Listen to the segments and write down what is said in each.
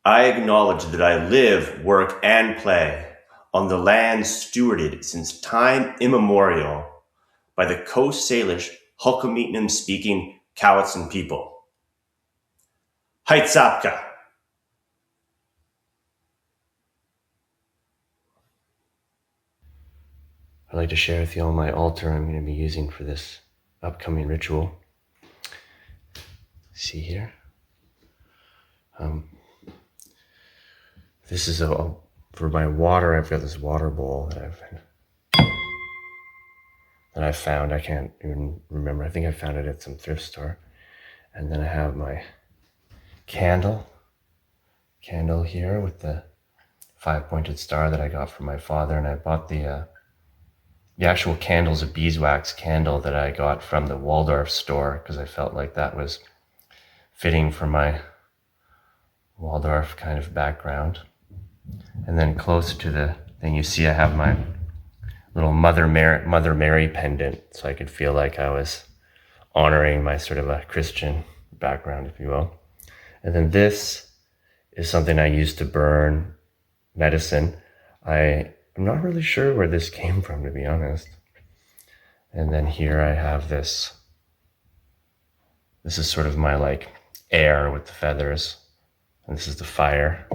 I acknowledge that I live, work, and play on the land stewarded since time immemorial by the Coast Salish, Hulkameetnam-speaking Cowichan people. Heitzapka. I'd like to share with you all my altar I'm going to be using for this upcoming ritual. See here? This is for my water. I've got this water bowl that I found. I can't even remember. I think I found it at some thrift store. And then I have my candle here with the 5-pointed star that I got from my father. And I bought the actual candle's a beeswax candle that I got from the Waldorf store because I felt like that was fitting for my Waldorf kind of background. And then close to the thing, you see I have my little Mother Mary pendant, so I could feel like I was honoring my sort of a Christian background, if you will. And then this is something I use to burn medicine. I'm not really sure where this came from, to be honest. And then here I have this. This is sort of my like air with the feathers. And this is the fire.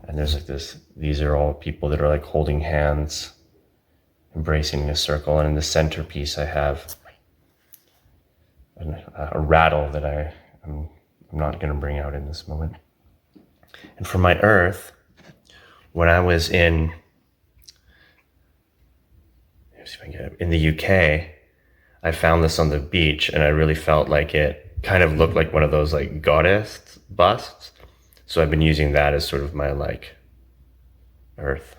And there's like these are all people that are like holding hands, embracing in a circle. And in the centerpiece, I have a rattle that I'm not going to bring out in this moment. And for my earth, when I was in the UK, I found this on the beach, and I really felt like it kind of looked like one of those like goddess busts. So I've been using that as sort of my like earth.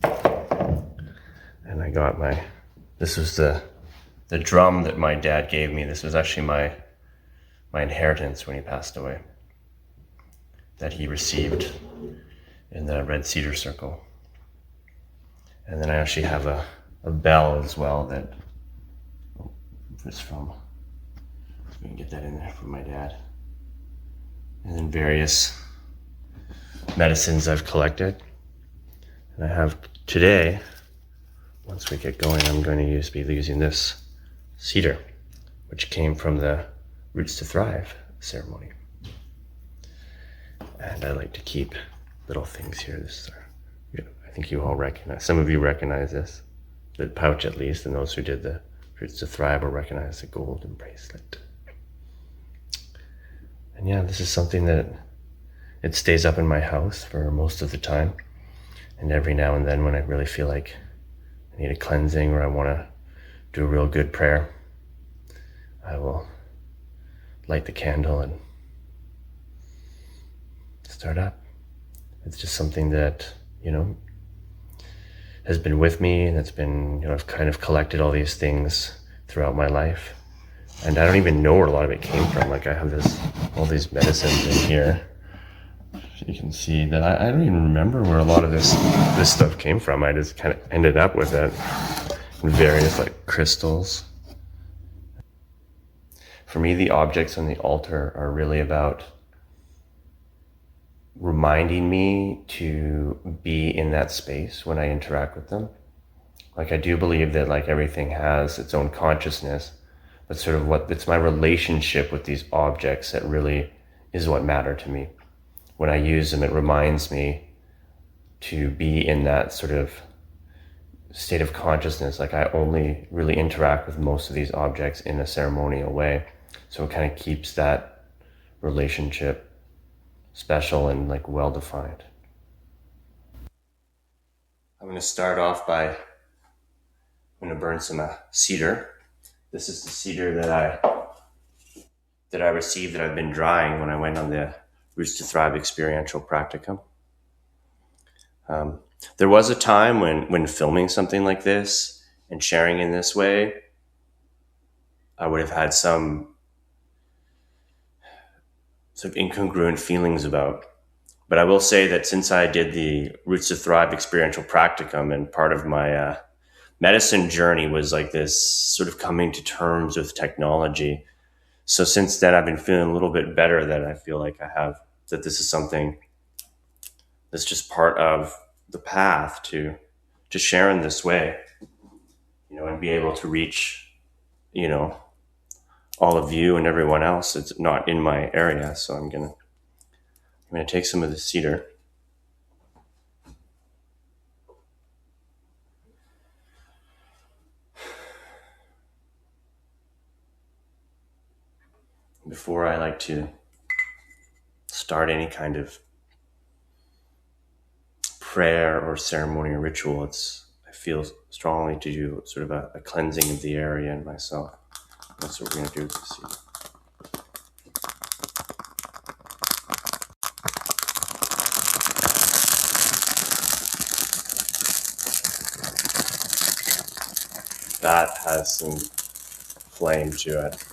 And I got this was the drum that my dad gave me. This was actually my inheritance when he passed away, that he received in the Red Cedar Circle. And then I actually have a bell as well that is from, we can get that in there from my dad. And then various medicines I've collected. And I have today, once we get going, I'm going to be using this cedar, which came from the Roots to Thrive ceremony. And I like to keep little things here. I think you all recognize, some of you recognize this, the pouch at least, and those who did the Roots to Thrive will recognize the golden bracelet. And yeah, this is something that it stays up in my house for most of the time. And every now and then when I really feel like I need a cleansing or I want to do a real good prayer, I will light the candle and start up. It's just something that, has been with me, and it's been, I've kind of collected all these things throughout my life. And I don't even know where a lot of it came from. Like I have all these medicines in here. You can see that I don't even remember where a lot of this stuff came from. I just kind of ended up with it in various like crystals. For me, the objects on the altar are really about reminding me to be in that space when I interact with them. Like I do believe that like everything has its own consciousness, but sort of it's my relationship with these objects that really is what matter to me. When I use them, it reminds me to be in that sort of state of consciousness. Like I only really interact with most of these objects in a ceremonial way. So it kind of keeps that relationship special and like well-defined. I'm going to start off by, I'm going to burn some cedar. This is the cedar that I received that I've been drying when I went on the Roots to Thrive experiential practicum. There was a time when filming something like this and sharing in this way, I would have had some sort of incongruent feelings about. But I will say that since I did the Roots to Thrive experiential practicum, and part of my medicine journey was like this sort of coming to terms with technology. So since then, I've been feeling a little bit better, that I feel like I have that this is something that's just part of the path to share in this way, and be able to reach, all of you and everyone else. It's not in my area, so I'm gonna take some of the cedar. Before I like to start any kind of prayer or ceremony or ritual, I feel strongly to do sort of a cleansing of the area and myself. That's what we're going to do with the cedar. That has some flame to it.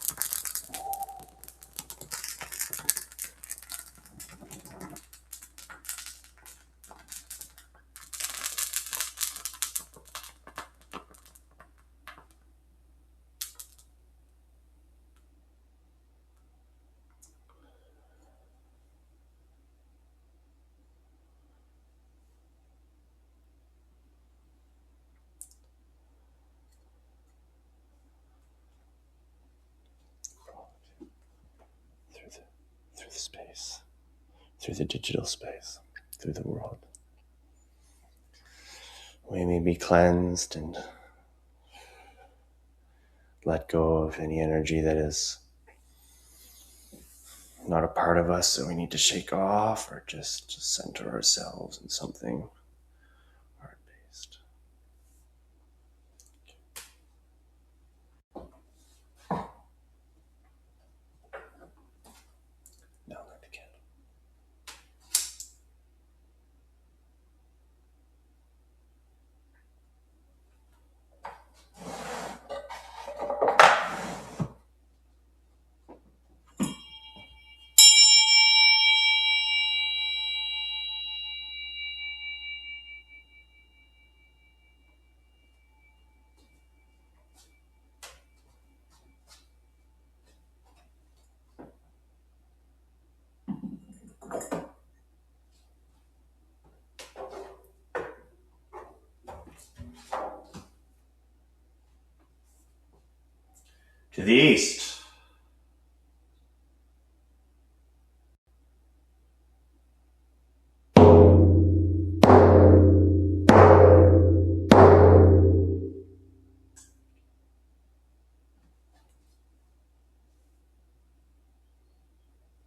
Through the space, through the digital space, through the world. We may be cleansed and let go of any energy that is not a part of us that we need to shake off, or just center ourselves in something heart-based. Now light the candle. To the east.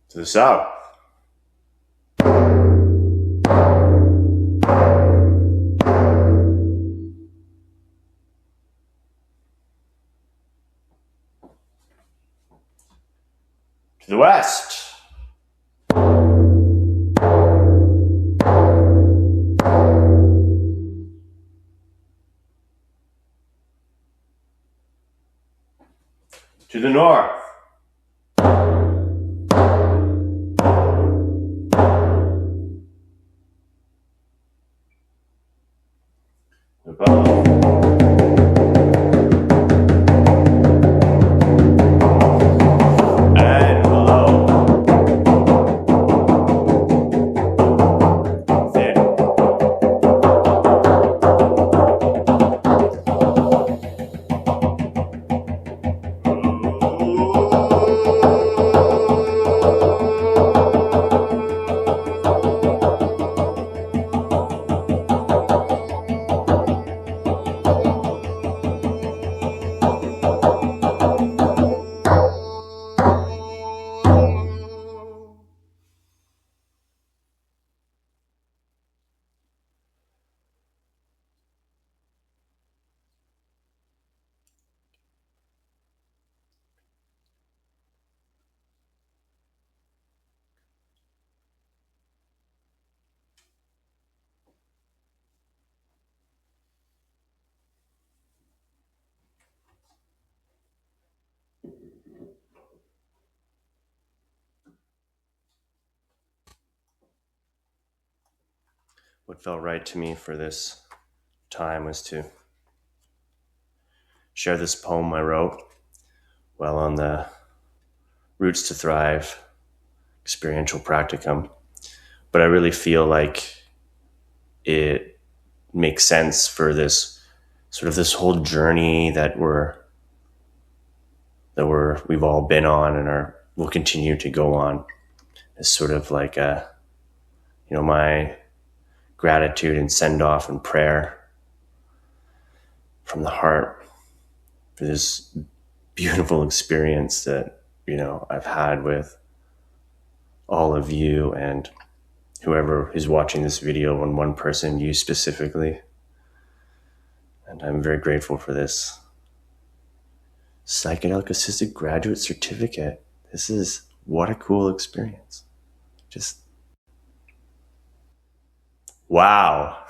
To the south. To the west. To the north. Above. And below. What felt right to me for this time was to share this poem I wrote while on the Roots to Thrive experiential practicum. but I really feel like it makes sense for this sort of this whole journey that we've all been on and will continue to go on. It's sort of like my gratitude and send off and prayer from the heart for this beautiful experience that, I've had with all of you and whoever is watching this video, and one person, you specifically. And I'm very grateful for this psychedelic assisted graduate certificate. What a cool experience. Just, wow.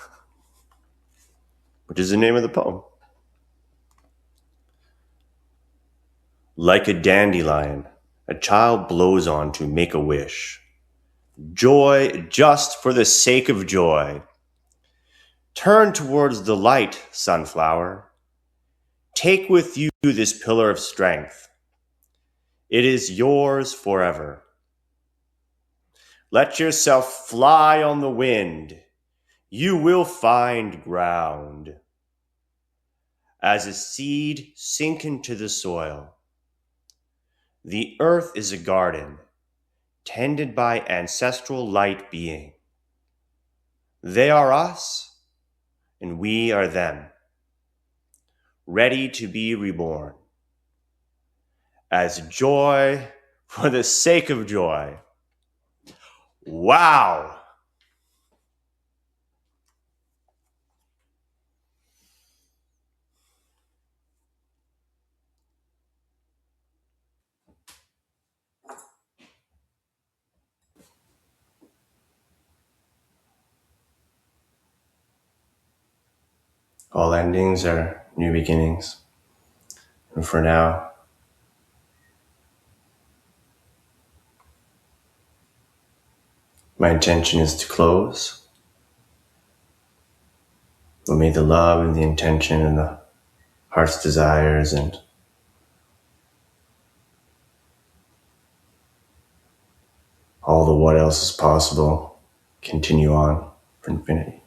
Which is the name of the poem. Like a dandelion, a child blows on to make a wish. Joy just for the sake of joy. Turn towards the light, sunflower. Take with you this pillar of strength. It is yours forever. Let yourself fly on the wind. You will find ground. As a seed sink into the soil. The earth is a garden, tended by ancestral light being. They are us, and we are them, ready to be reborn. As joy for the sake of joy. Wow! All endings are new beginnings. And for now, my intention is to close. But may the love and the intention and the heart's desires and all the what else is possible continue on for infinity.